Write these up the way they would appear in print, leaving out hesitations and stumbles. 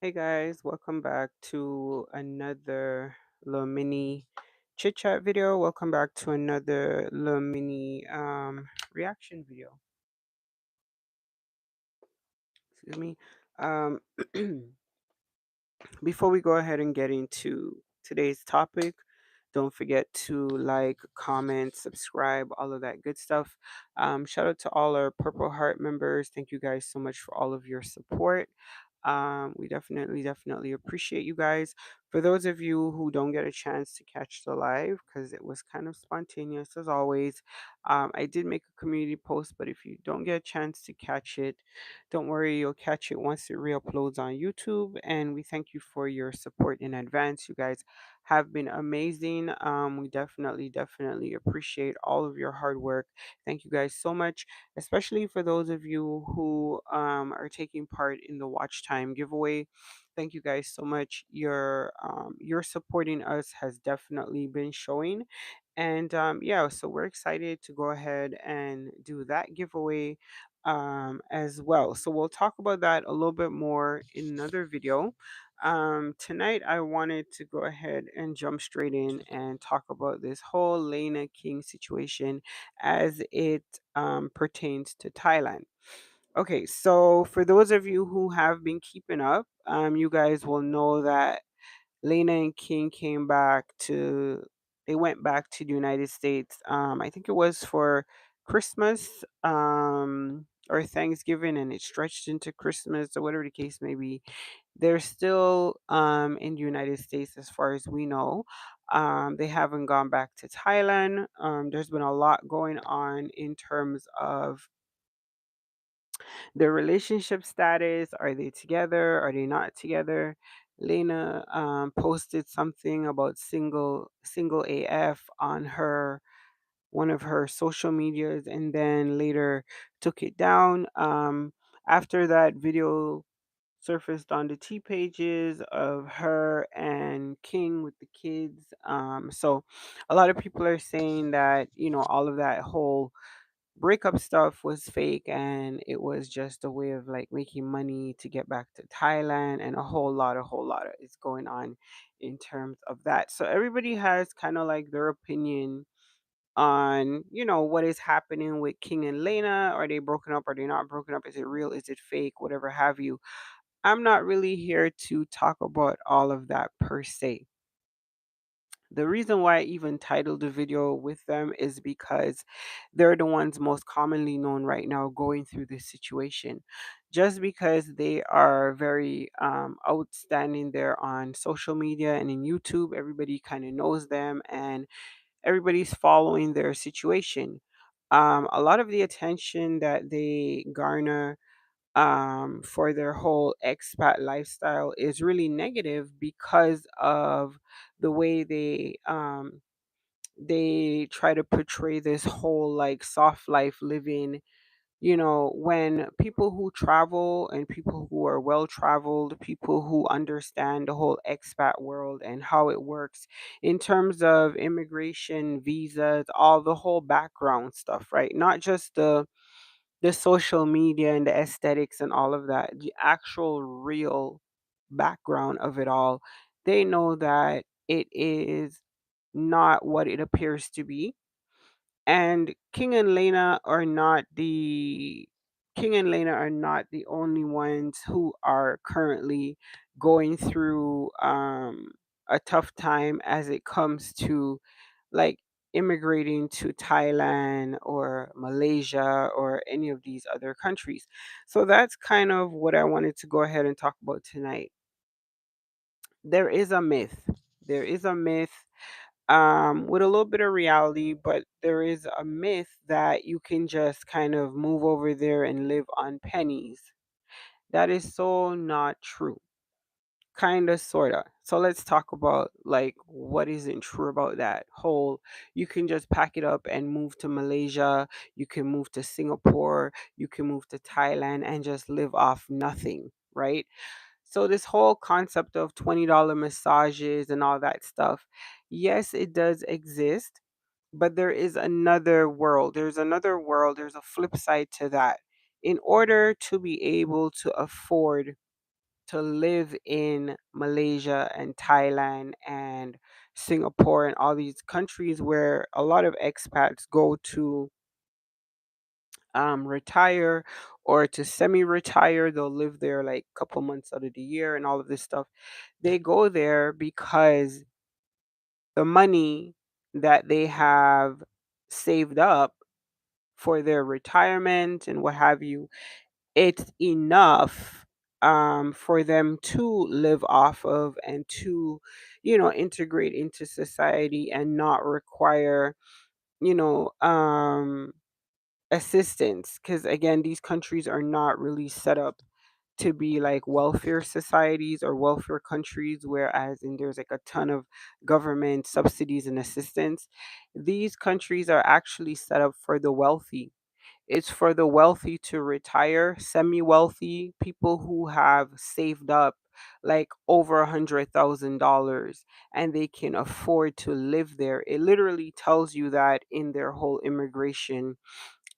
Hey guys, welcome back to another little mini chit chat video. Welcome back to another little mini reaction video. Excuse me. Um Before we go ahead and get into today's topic, don't forget to like, comment, subscribe, all of that good stuff. Shout out to all our Purple Heart members. Thank you guys so much for all of your support. We definitely appreciate you guys. For those of you who don't get a chance to catch the live, because it was kind of spontaneous as always, I did make a community post, but if you don't get a chance to catch it, don't worry, you'll catch it once it re-uploads on YouTube. And we thank you for your support in advance. You guys have been amazing. We definitely appreciate all of your hard work. Thank you guys so much, especially for those of you who are taking part in the watch time giveaway. Thank you guys so much. Your supporting us has definitely been showing, and yeah, so we're excited to go ahead and do that giveaway as well. So we'll talk about that a little bit more in another video. Tonight, I wanted to go ahead and jump straight in and talk about this whole Laina King situation as it pertains to Thailand. Okay, so for those of you who have been keeping up, you guys will know that Lena and King came back to they went back to the United States. I think it was for Christmas or Thanksgiving, and it stretched into Christmas or whatever the case may be. They're still in the United States as far as we know. They haven't gone back to Thailand. There's been a lot going on in terms of their relationship status. Are they together? Are they not together? Lena posted something about single AF on her one of her social medias, and then later took it down. After that video surfaced on the T pages of her and King with the kids. So a lot of people are saying that, all of that whole breakup stuff was fake, and it was just a way of like making money to get back to Thailand, and a whole lot of is going on in terms of that. So everybody has kind of like their opinion on, what is happening with King and Lena. Are they broken up? Are they not broken up? Is it real? Is it fake? Whatever have you. I'm not really here to talk about all of that per se. The reason why I even titled the video with them is because they're the ones most commonly known right now going through this situation. Just because they are very outstanding there on social media and in YouTube, everybody kind of knows them and everybody's following their situation. A lot of the attention that they garner for their whole expat lifestyle is really negative because of the way they try to portray this whole like soft life living. When people who travel and people who are well traveled, people who understand the whole expat world and how it works in terms of immigration, visas, all the whole background stuff, right? Not just the social media and the aesthetics and all of that, the actual real background of it all, they know that it is not what it appears to be. And King and Lena are not the only ones who are currently going through a tough time as it comes to like immigrating to Thailand or Malaysia or any of these other countries. So that's kind of what I wanted to go ahead and talk about tonight. There is a myth. There is a myth with a little bit of reality, but there is a myth that you can just kind of move over there and live on pennies. That is so not true. Kinda, sorta. So let's talk about like what isn't true about that whole. You can just pack it up and move to Malaysia. You can move to Singapore. You can move to Thailand and just live off nothing, right? So this whole concept of $20 massages and all that stuff, yes, it does exist, but there is another world. There's another world. There's a flip side to that. In order to be able to afford to live in Malaysia and Thailand and Singapore and all these countries where a lot of expats go to retire or to semi-retire. They'll live there like a couple months out of the year and all of this stuff. They go there because the money that they have saved up for their retirement and what have you, it's enough for them to live off of and to, integrate into society and not require, you know, assistance. Because again, these countries are not really set up to be like welfare societies or welfare countries, whereas in there's like a ton of government subsidies and assistance. These countries are actually set up for the wealthy. It's for the wealthy to retire, semi-wealthy people who have saved up like over $100,000 and they can afford to live there. It literally tells you that in their whole immigration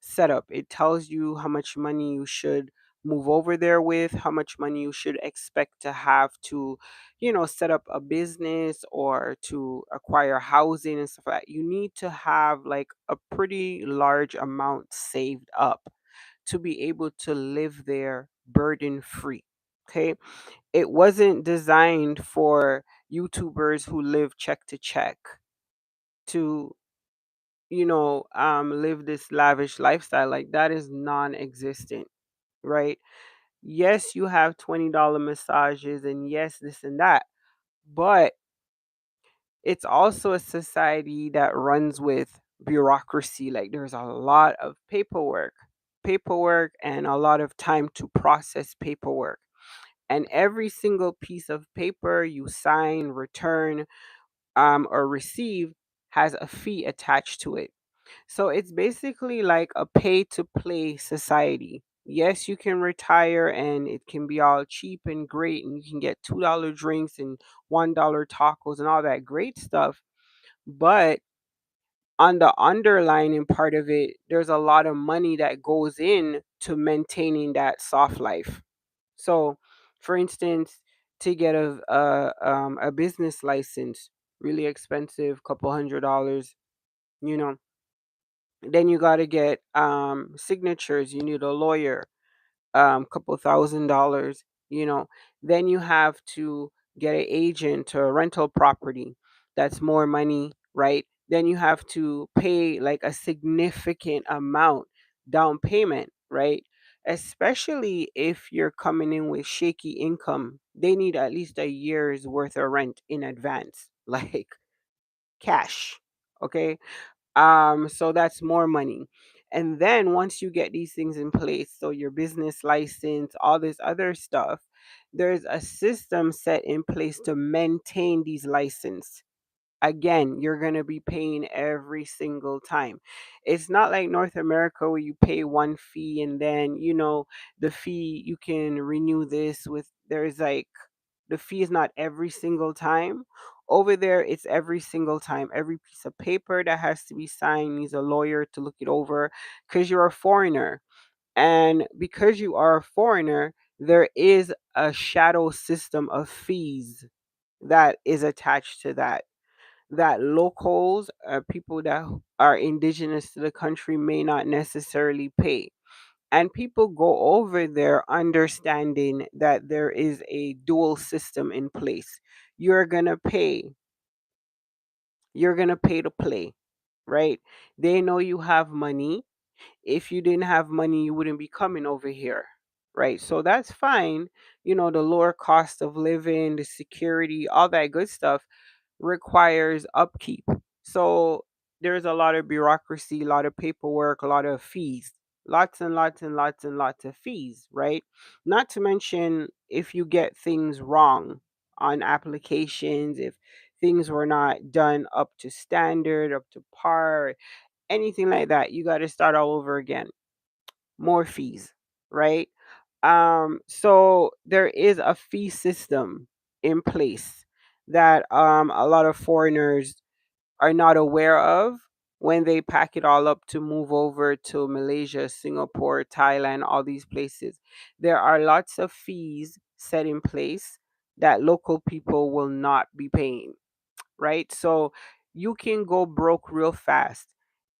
setup. It tells you how much money you should move over there with, how much money you should expect to have to, set up a business or to acquire housing and stuff like that. You need to have like a pretty large amount saved up to be able to live there burden free. Okay. It wasn't designed for YouTubers who live check to check to live this lavish lifestyle. Like that is non-existent, right? Yes, you have $20 massages and yes, this and that, but it's also a society that runs with bureaucracy. Like there's a lot of paperwork and a lot of time to process paperwork. And every single piece of paper you sign, return, or receive has a fee attached to it. So it's basically like a pay to play society. Yes, you can retire and it can be all cheap and great, and you can get $2 drinks and $1 tacos and all that great stuff. But on the underlining part of it, there's a lot of money that goes in to maintaining that soft life. So, for instance, to get a business license, really expensive, couple $100, you know, then you got to get signatures. You need a lawyer, couple $1,000. You know, then you have to get an agent to a rental property. That's more money, right? Then you have to pay like a significant amount down payment, right? Especially if you're coming in with shaky income, they need at least a year's worth of rent in advance, like cash. Okay, so that's more money. And then once you get these things in place, so your business license, all this other stuff, there's a system set in place to maintain these license. Again, you're going to be paying every single time. It's not like North America where you pay one fee and then, the fee you can renew this with. There's like the fee is not every single time. Over there, it's every single time. Every piece of paper that has to be signed needs a lawyer to look it over because you're a foreigner. And because you are a foreigner, there is a shadow system of fees that is attached to that locals, people that are indigenous to the country, may not necessarily pay. And people go over there understanding that there is a dual system in place. You're going to pay. You're going to pay to play, right? They know you have money. If you didn't have money, you wouldn't be coming over here, right? So that's fine. The lower cost of living, the security, all that good stuff requires upkeep. So there's a lot of bureaucracy, a lot of paperwork, a lot of fees, lots and lots and lots and lots of fees, right? Not to mention if you get things wrong on applications, if things were not done up to standard, up to par, anything like that, you got to start all over again. More fees, right? So there is a fee system in place that a lot of foreigners are not aware of when they pack it all up to move over to Malaysia, Singapore, Thailand, all these places. There are lots of fees set in place that local people will not be paying, right? So you can go broke real fast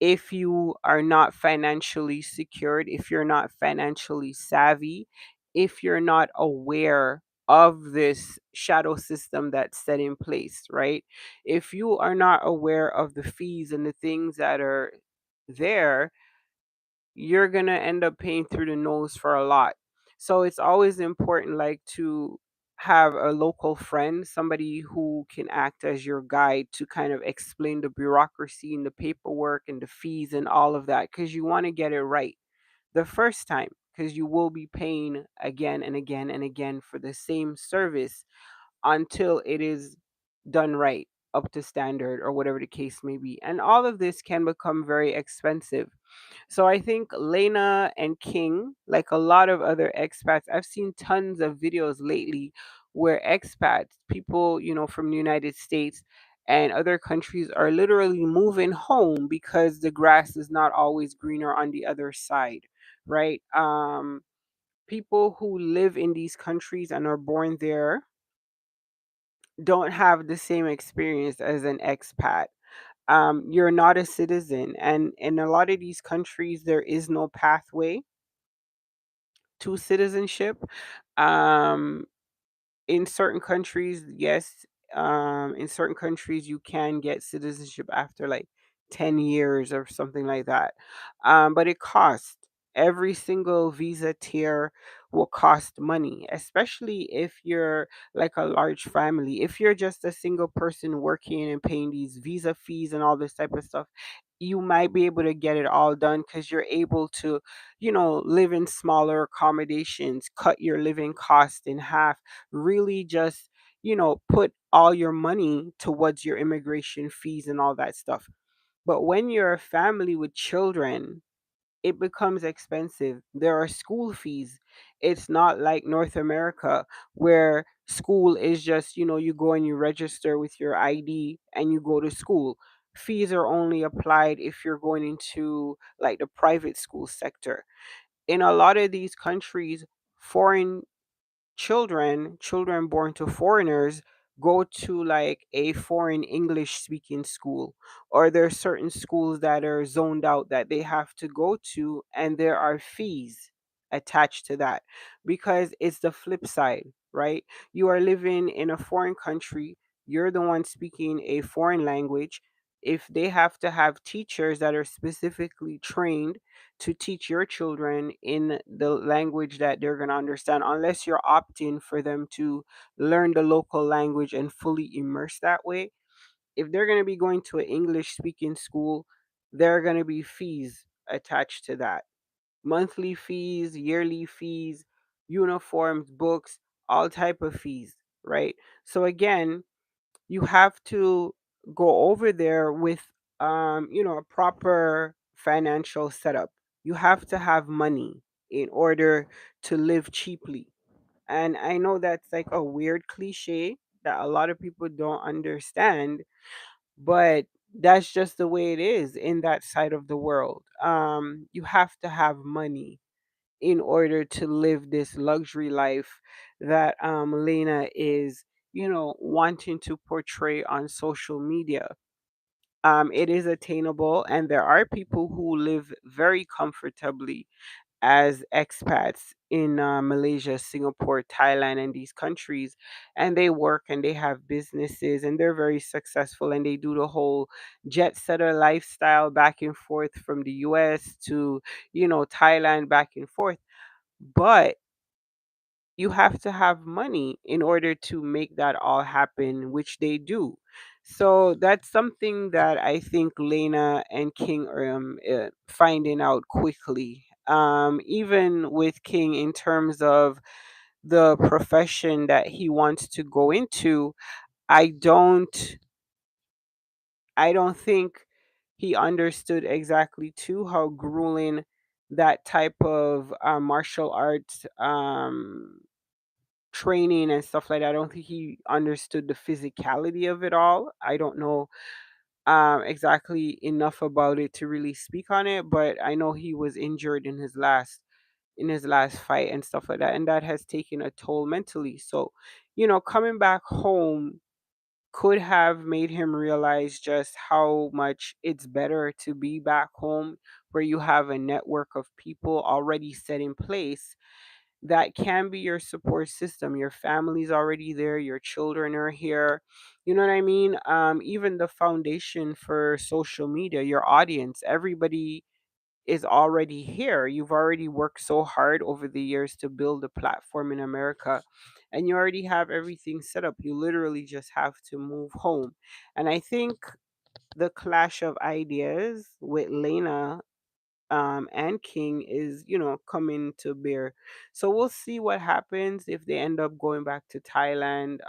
if you are not financially secured, if you're not financially savvy, if you're not aware of this shadow system that's set in place, right? If you are not aware of the fees and the things that are there, you're going to end up paying through the nose for a lot. So it's always important, like, to have a local friend, somebody who can act as your guide to kind of explain the bureaucracy and the paperwork and the fees and all of that, because you want to get it right the first time, because you will be paying again and again and again for the same service until it is done right, up to standard, or whatever the case may be. And all of this can become very expensive. So I think Laina and King, like a lot of other expats, I've seen tons of videos lately where expats, people, from the United States and other countries, are literally moving home because the grass is not always greener on the other side, right? People who live in these countries and are born there don't have the same experience as an expat. You're not a citizen, and in a lot of these countries there is no pathway to citizenship. Um, in certain countries, yes, in certain countries you can get citizenship after like 10 years or something like that. But it costs. Every single visa tier will cost money, especially if you're like a large family. If you're just a single person working and paying these visa fees and all this type of stuff, you might be able to get it all done because you're able to, live in smaller accommodations, cut your living cost in half, really just, put all your money towards your immigration fees and all that stuff. But when you're a family with children, it becomes expensive. There are school fees. It's not like North America where school is just, you go and you register with your ID and you go to school. Fees are only applied if you're going into like the private school sector. In a lot of these countries, foreign children born to foreigners go to like a foreign English speaking school, or there are certain schools that are zoned out that they have to go to, and there are fees attached to that, because it's the flip side, right? You are living in a foreign country, you're the one speaking a foreign language. If they have to have teachers that are specifically trained to teach your children in the language that they're going to understand, unless you're opting for them to learn the local language and fully immerse that way. If they're going to be going to an English speaking school, there are going to be fees attached to that: monthly fees, yearly fees, uniforms, books, all type of fees, right? So again, you have to go over there with a proper financial setup. You have to have money in order to live cheaply. And I know that's like a weird cliche that a lot of people don't understand, but that's just the way it is in that side of the world. You have to have money in order to live this luxury life that Lena is, wanting to portray on social media. It is attainable, and there are people who live very comfortably as expats in Malaysia, Singapore, Thailand, and these countries, and they work and they have businesses and they're very successful, and they do the whole jet setter lifestyle back and forth from the US to, Thailand, back and forth. But you have to have money in order to make that all happen, which they do. So that's something that I think Lena and King are finding out quickly. Even with King, in terms of the profession that he wants to go into, I don't, I don't think he understood exactly too how grueling that type of martial arts training and stuff like that. I don't think he understood the physicality of it all. I don't know exactly enough about it to really speak on it, but I know he was injured in his last in his last fight and stuff like that, and that has taken a toll mentally. So, coming back home could have made him realize just how much it's better to be back home where you have a network of people already set in place that can be your support system. Your family's already there, your children are here. You know what I mean? Even the foundation for social media, your audience, everybody is already here. You've already worked so hard over the years to build a platform in America, and you already have everything set up. You literally just have to move home. And I think the clash of ideas with Lena and King is, coming to bear. So we'll see what happens if they end up going back to Thailand.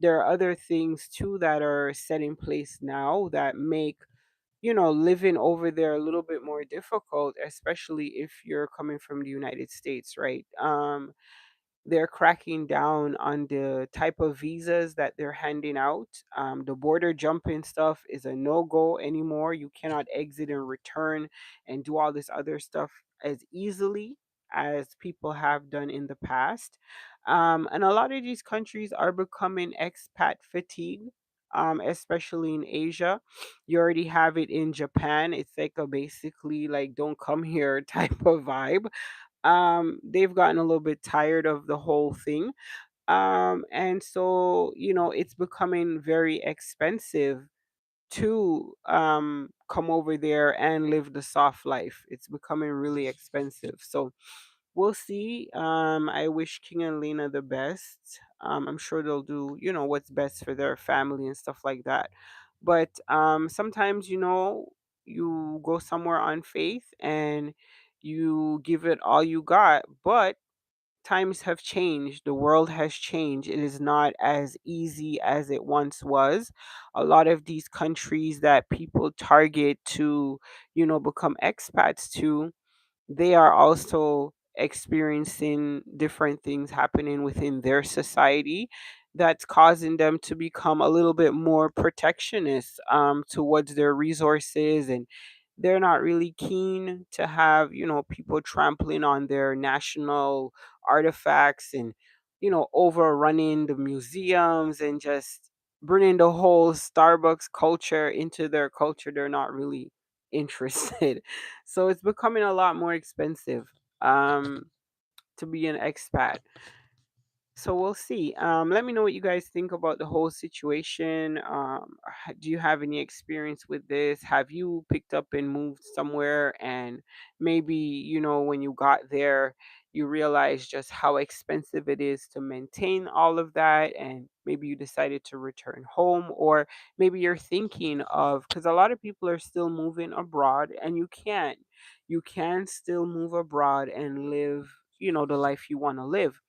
There are other things too that are set in place now that make living over there a little bit more difficult, especially if you're coming from the United States, right? They're cracking down on the type of visas that they're handing out. The border jumping stuff is a no go anymore. You cannot exit and return and do all this other stuff as easily as people have done in the past. And a lot of these countries are becoming expat fatigue. Especially in Asia, you already have it in Japan. It's like a basically like don't come here type of vibe. They've gotten a little bit tired of the whole thing. And so, it's becoming very expensive to come over there and live the soft life. It's becoming really expensive. So we'll see. I wish King and Lena the best. I'm sure they'll do, what's best for their family and stuff like that. But sometimes, you go somewhere on faith and you give it all you got, but times have changed. The world has changed. It is not as easy as it once was. A lot of these countries that people target to, become expats to, they are also experiencing different things happening within their society that's causing them to become a little bit more protectionist towards their resources, and they're not really keen to have people trampling on their national artifacts and overrunning the museums and just bringing the whole Starbucks culture into their culture. They're not really interested. So it's becoming a lot more expensive um, to be an expat. So we'll see. Let me know what you guys think about the whole situation. Do you have any experience with this? Have you picked up and moved somewhere, and maybe when you got there, you realized just how expensive it is to maintain all of that, and maybe you decided to return home, or maybe you're thinking of, because a lot of people are still moving abroad, and you can still move abroad and live the life you want to live,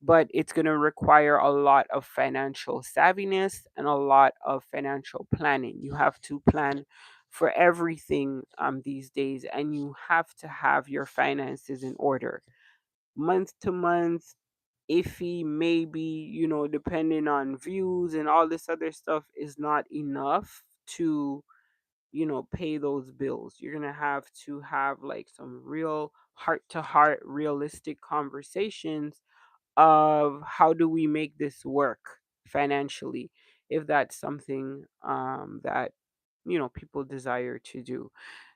but it's going to require a lot of financial savviness and a lot of financial planning. You have to plan for everything these days, and you have to have your finances in order. Month to month, iffy, maybe, depending on views and all this other stuff, is not enough to, pay those bills. You're going to have like some real heart to heart, realistic conversations of how do we make this work financially, if that's something that people desire to do.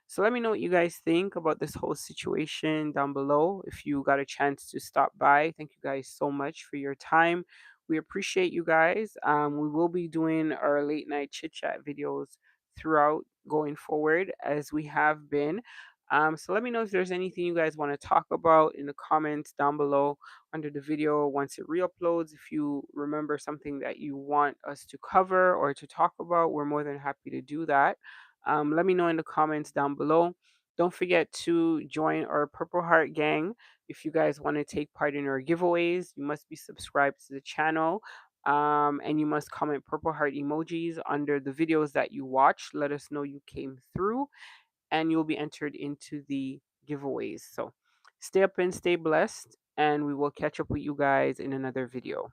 So let me know what you guys think about this whole situation down below. If you got a chance to stop by, thank you guys so much for your time. We appreciate you guys. We will be doing our late night chit chat videos throughout going forward as we have been. So let me know if there's anything you guys want to talk about in the comments down below under the video once it re-uploads. If you remember something that you want us to cover or to talk about, we're more than happy to do that. Let me know in the comments down below. Don't forget to join our Purple Heart gang. If you guys want to take part in our giveaways, you must be subscribed to the channel. And you must comment Purple Heart emojis under the videos that you watch. Let us know you came through, and you'll be entered into the giveaways. So stay up and stay blessed, and we will catch up with you guys in another video.